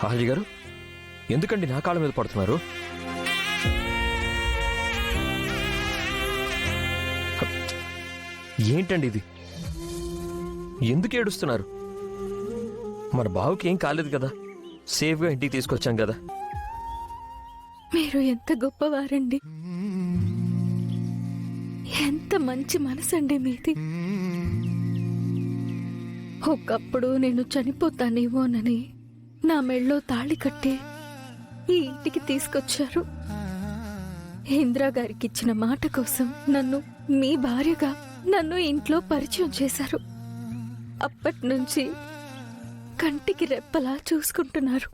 ఆహల్య గారు, ఎందుకండి నా కాళ్ళ మీద పడుతున్నారు? ఏంటండి ఇది? ఎందుకు ఏడుస్తున్నారు? మన బావుకి ఏం కాలేదు కదా, సేఫ్గా ఇంటికి తీసుకొచ్చాం కదా. మీరు ఎంత గొప్పవారండి, ఎంత మంచి మనసండి మీది. ఒకప్పుడు నేను చనిపోతానేమోనని నా మెళ్ళో తాళి కట్టి ఈ ఇంటికి తీసుకొచ్చారు. ఇందిరా గారికి ఇచ్చిన మాట కోసం నన్ను మీ భార్యగా నన్ను ఇంట్లో పరిచయం చేశారు. అప్పటి నుంచి కంటికి రెప్పలా చూసుకుంటున్నారు.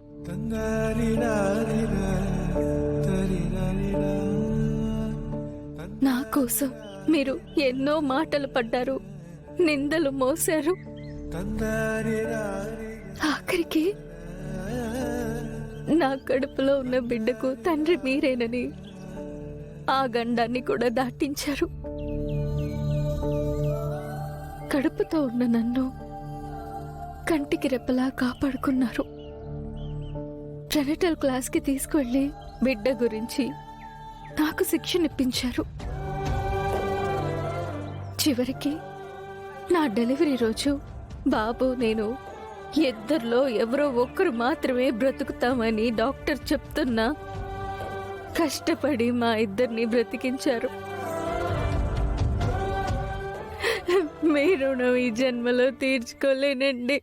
నా కోసం మీరు ఎన్నో మాటలు పడ్డారు, నిందలు మోశారు. ఆఖరికి నా కడుపులో ఉన్న బిడ్డకు తండ్రి మీరేనని ఆ గండాన్ని కూడా దాటించారు. కడుపుతో ఉన్న నన్ను కంటికి రెప్పలా కాపాడుకున్నారు. ప్రెనటల్ క్లాస్కి తీసుకువెళ్ళి బిడ్డ గురించి నాకు శిక్షణిప్పించారు. చివరికి నా డెలివరీ రోజు బాబు నేను ఇద్దరిలో ఎవరో ఒక్కరు మాత్రమే బ్రతుకుతామని డాక్టర్ చెప్తున్నా కష్టపడి మా ఇద్దరిని బ్రతికించారు. మీ రుణం ఈ జన్మలో తీర్చుకోలేనండి.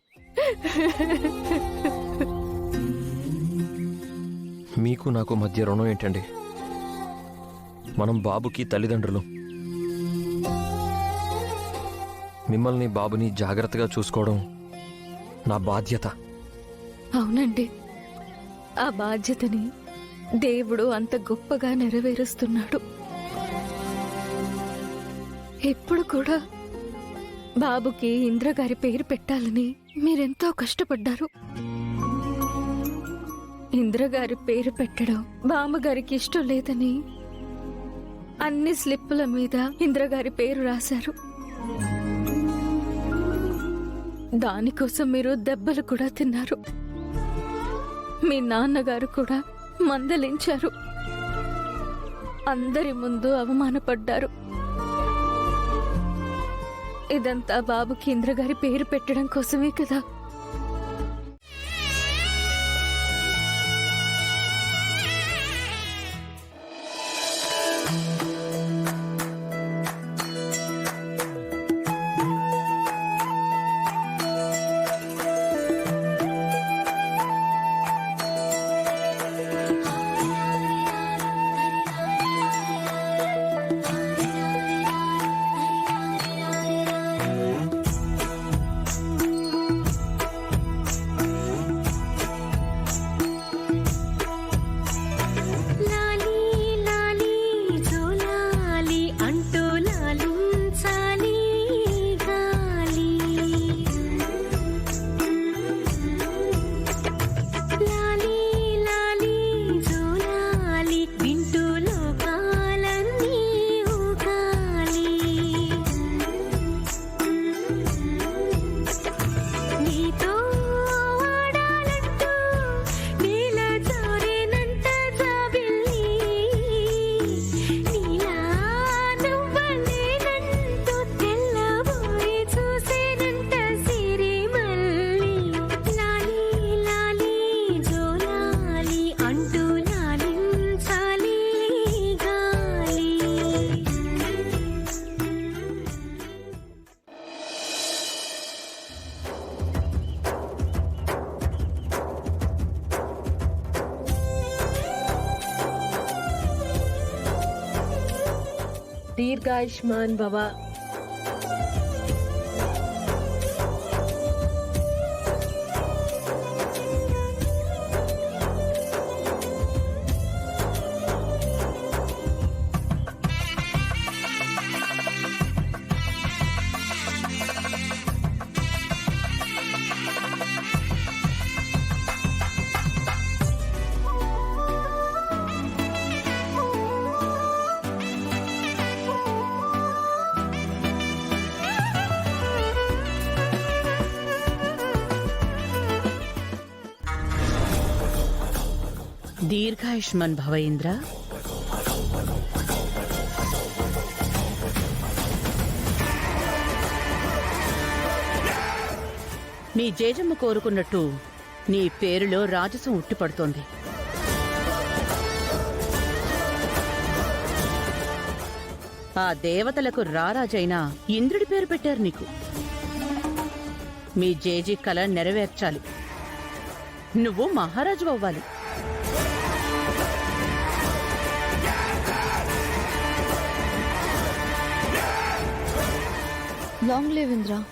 మీకు నాకు మధ్య రుణం ఏంటండి? మనం బాబుకి తల్లిదండ్రులు. మిమ్మల్ని బాబుని జాగ్రత్తగా చూసుకోవడం నా బాధ్యత. అవునండి, ఆ బాధ్యతని దేవుడు అంత గొప్పగా నెరవేరుస్తున్నాడు. ఇప్పుడు కూడా బాబుకి ఇంద్రగారి పేరు పెట్టాలని మీరెంతో కష్టపడ్డారు. ఇంద్రగారి పేరు పెట్టడం బామ్మగారికి ఇష్టం లేదని అన్ని స్లిప్పుల మీద ఇంద్రగారి పేరు రాశారు. దానికోసం మీరు దెబ్బలు కూడా తిన్నారు. మీ నాన్నగారు కూడా మందలించారు. అందరి ముందు అవమానపడ్డారు. ఇదంతా బాబుకి ఇంద్రగారి పేరు పెట్టడం కోసమే కదా. దీర్ఘాయుష్మాన్ భవ. దీర్ఘాయుష్మన్ భవ ఇంద్ర. మీ జేజమ్మ కోరుకున్నట్టు నీ పేరులో రాజసం ఉట్టిపడుతోంది. ఆ దేవతలకు రారాజైన ఇంద్రుడి పేరు పెట్టారు నీకు. మీ జేజీ కల నెరవేర్చాలి. నువ్వు మహారాజు అవ్వాలి. Long live Indra.